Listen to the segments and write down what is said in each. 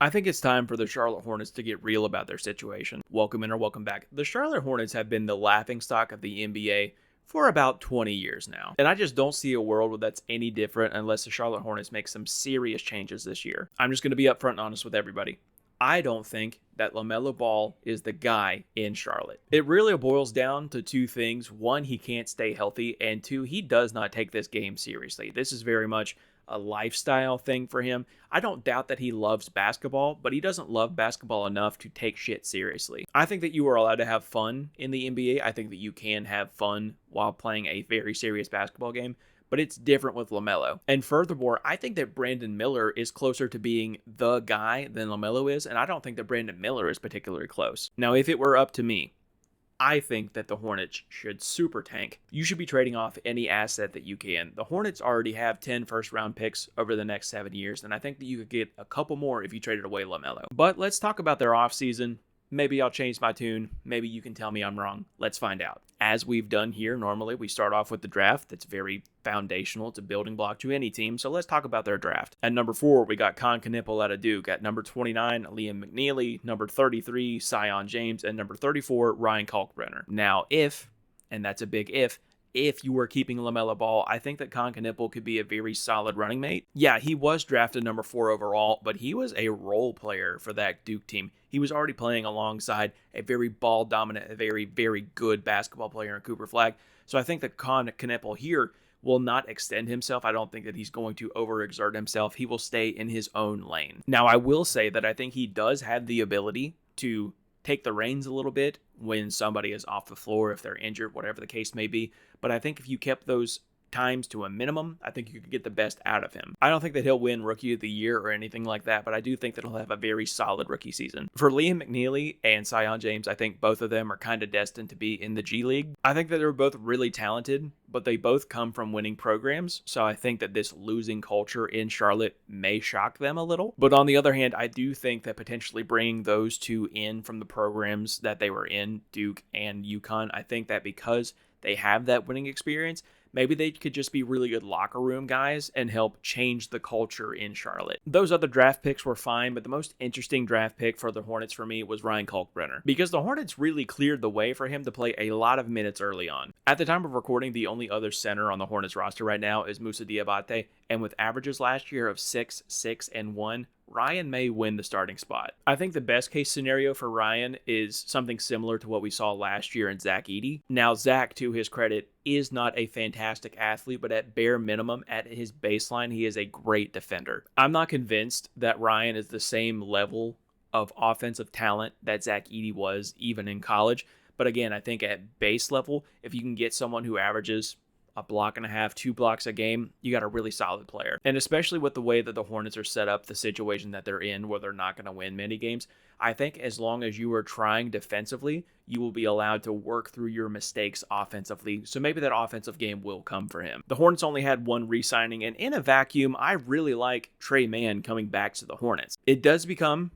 I think it's time for the Charlotte Hornets to get real about their situation. Welcome in or welcome back. The Charlotte Hornets have been the laughingstock of the NBA for about 20 years now. And I just don't see a world where that's any different unless the Charlotte Hornets make some serious changes this year. I'm just going to be upfront and honest with everybody. I don't think that LaMelo Ball is the guy in Charlotte. It really boils down to two things. One, he can't stay healthy. And two, he does not take this game seriously. This is very much a lifestyle thing for him. I don't doubt that he loves basketball, but he doesn't love basketball enough to take shit seriously. I think that you are allowed to have fun in the NBA. I think that you can have fun while playing a very serious basketball game, but it's different with LaMelo. And furthermore, I think that Brandon Miller is closer to being the guy than LaMelo is, and I don't think that Brandon Miller is particularly close. Now, if it were up to me, I think that the Hornets should super tank. You should be trading off any asset that you can. The Hornets already have 10 first-round picks over the next 7 years, and I think that you could get a couple more if you traded away LaMelo. But let's talk about their offseason. Maybe I'll change my tune. Maybe you can tell me I'm wrong. Let's find out. As we've done here, normally we start off with the draft. That's very foundational. It's a building block to any team. So let's talk about their draft. At number 4, we got Con Knippel out of Duke. At number 29, Liam McNeely. Number 33, Sion James. And number 34, Ryan Kalkbrenner. Now, and that's a big if you were keeping LaMelo Ball, I think that Con Knippel could be a very solid running mate. Yeah, he was drafted number 4 overall, but he was a role player for that Duke team. He was already playing alongside a very ball-dominant, a very, very good basketball player in Cooper Flagg. So I think that Con Knippel here will not extend himself. I don't think that he's going to overexert himself. He will stay in his own lane. Now, I will say that I think he does have the ability to take the reins a little bit when somebody is off the floor, if they're injured, whatever the case may be. But I think if you kept those times to a minimum, I think you could get the best out of him. I don't think that he'll win Rookie of the Year or anything like that, but I do think that he'll have a very solid rookie season. For Liam McNeely and Sion James, I think both of them are kind of destined to be in the G League. I think that they're both really talented, but they both come from winning programs, so I think that this losing culture in Charlotte may shock them a little. But on the other hand, I do think that potentially bringing those two in from the programs that they were in, Duke and UConn, I think that because they have that winning experience, maybe they could just be really good locker room guys and help change the culture in Charlotte. Those other draft picks were fine, but the most interesting draft pick for the Hornets for me was Ryan Kalkbrenner, because the Hornets really cleared the way for him to play a lot of minutes early on. At the time of recording, the only other center on the Hornets roster right now is Moussa Diabate, and with averages last year of 6, 6, and 1, Ryan may win the starting spot. I think the best case scenario for Ryan is something similar to what we saw last year in Zach Edey. Now, Zach, to his credit, is not a fantastic athlete, but at bare minimum, at his baseline, he is a great defender. I'm not convinced that Ryan is the same level of offensive talent that Zach Edey was even in college. But again, I think at base level, if you can get someone who averages a block and a half, 2 blocks a game, you got a really solid player. And especially with the way that the Hornets are set up, the situation that they're in where they're not going to win many games, I think as long as you are trying defensively, you will be allowed to work through your mistakes offensively. So maybe that offensive game will come for him. The Hornets only had one re-signing, and in a vacuum, I really like Tre Mann coming back to the Hornets. It does become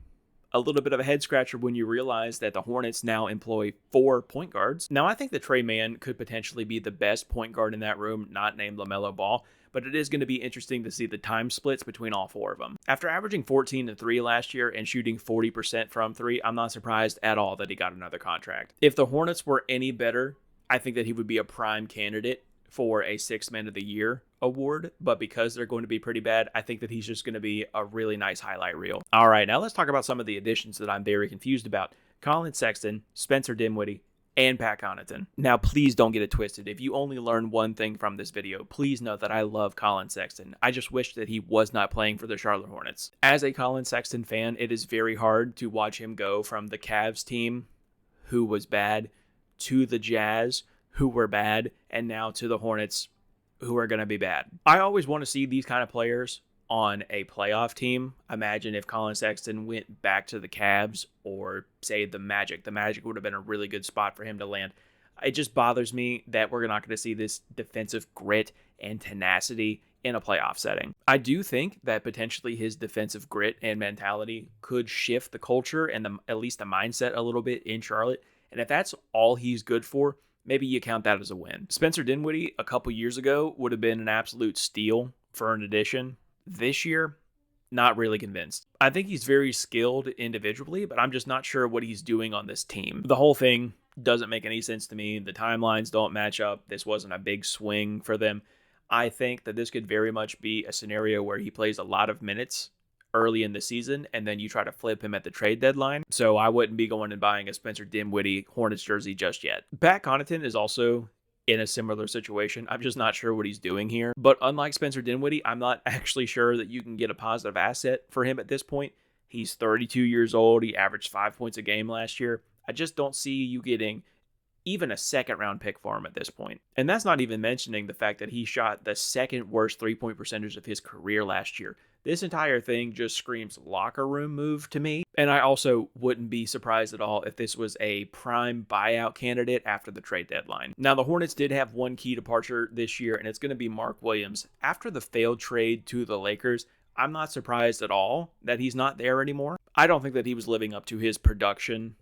a little bit of a head scratcher when you realize that the Hornets now employ 4 point guards. Now, I think that Tre Mann could potentially be the best point guard in that room, not named LaMelo Ball, but it is going to be interesting to see the time splits between all 4 of them. After averaging 14 and 3 last year and shooting 40% from 3, I'm not surprised at all that he got another contract. If the Hornets were any better, I think that he would be a prime candidate for a 6th Man of the Year award, but because they're going to be pretty bad, I think that he's just going to be a really nice highlight reel. All right, now let's talk about some of the additions that I'm very confused about. Colin Sexton, Spencer Dinwiddie, and Pat Connaughton. Now, please don't get it twisted. If you only learn one thing from this video, please know that I love Colin Sexton. I just wish that he was not playing for the Charlotte Hornets. As a Colin Sexton fan, it is very hard to watch him go from the Cavs team, who was bad, to the Jazz, who were bad, and now to the Hornets, who are going to be bad. I always want to see these kind of players on a playoff team. Imagine if Colin Sexton went back to the Cavs or, say, the Magic. The Magic would have been a really good spot for him to land. It just bothers me that we're not going to see this defensive grit and tenacity in a playoff setting. I do think that potentially his defensive grit and mentality could shift the culture and at least the mindset a little bit in Charlotte. And if that's all he's good for, maybe you count that as a win. Spencer Dinwiddie a couple years ago would have been an absolute steal for an addition. This year, Not really convinced. I think he's very skilled individually, but I'm just not sure what he's doing on this team. The whole thing doesn't make any sense to me. The timelines don't match up. This wasn't a big swing for them. I think that this could very much be a scenario where he plays a lot of minutes early in the season, and then you try to flip him at the trade deadline. So I wouldn't be going and buying a Spencer Dinwiddie Hornets jersey just yet. Pat Connaughton is also in a similar situation. I'm just not sure what he's doing here. But unlike Spencer Dinwiddie, I'm not actually sure that you can get a positive asset for him at this point. He's 32 years old. He averaged 5 points a game last year. I just don't see you getting even a second-round pick for him at this point. And that's not even mentioning the fact that he shot the second worst three-point percentage of his career last year. This entire thing just screams locker room move to me. And I also wouldn't be surprised at all if this was a prime buyout candidate after the trade deadline. Now, the Hornets did have one key departure this year, and it's going to be Mark Williams. After the failed trade to the Lakers, I'm not surprised at all that he's not there anymore. I don't think that he was living up to his production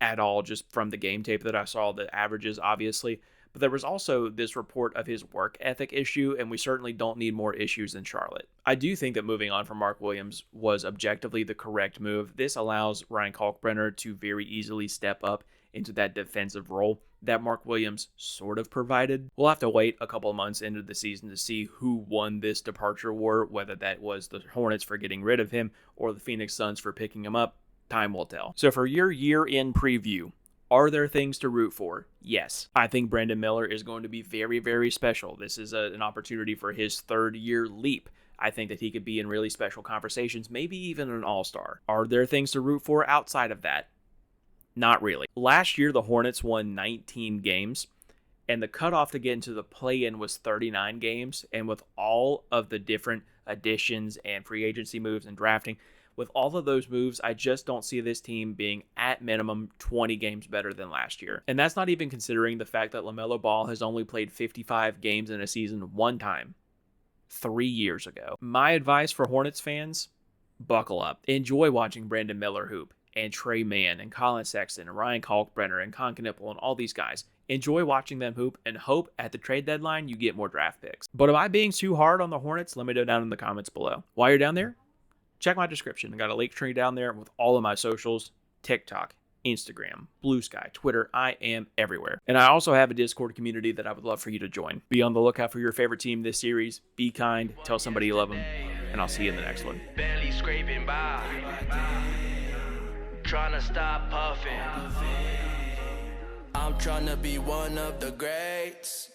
at all, just from the game tape that I saw, the averages, obviously. But there was also this report of his work ethic issue, and we certainly don't need more issues in Charlotte. I do think that moving on from Mark Williams was objectively the correct move. This allows Ryan Kalkbrenner to very easily step up into that defensive role that Mark Williams sort of provided. We'll have to wait a couple months into the season to see who won this departure war, whether that was the Hornets for getting rid of him or the Phoenix Suns for picking him up. Time will tell. So for your year-end preview, are there things to root for? Yes. I think Brandon Miller is going to be very, very special. This is an opportunity for his third-year leap. I think that he could be in really special conversations, maybe even an all-star. Are there things to root for outside of that? Not really. Last year, the Hornets won 19 games, and the cutoff to get into the play-in was 39 games. And with all of the different additions and free agency moves and drafting, with all of those moves, I just don't see this team being at minimum 20 games better than last year. And that's not even considering the fact that LaMelo Ball has only played 55 games in a season one time, 3 years ago. My advice for Hornets fans, buckle up. Enjoy watching Brandon Miller hoop, and Trey Mann, and Colin Sexton, and Ryan Kalkbrenner, and Con Knipple, and all these guys. Enjoy watching them hoop, and hope at the trade deadline you get more draft picks. But am I being too hard on the Hornets? Let me know down in the comments below. While you're down there, check my description. I got a link tree down there with all of my socials: TikTok, Instagram, Blue Sky, Twitter. I am everywhere. And I also have a Discord community that I would love for you to join. Be on the lookout for your favorite team this series. Be kind. Tell somebody you love them. And I'll see you in the next one. Barely scraping by. Trying to stop puffing. I'm trying to be one of the greats.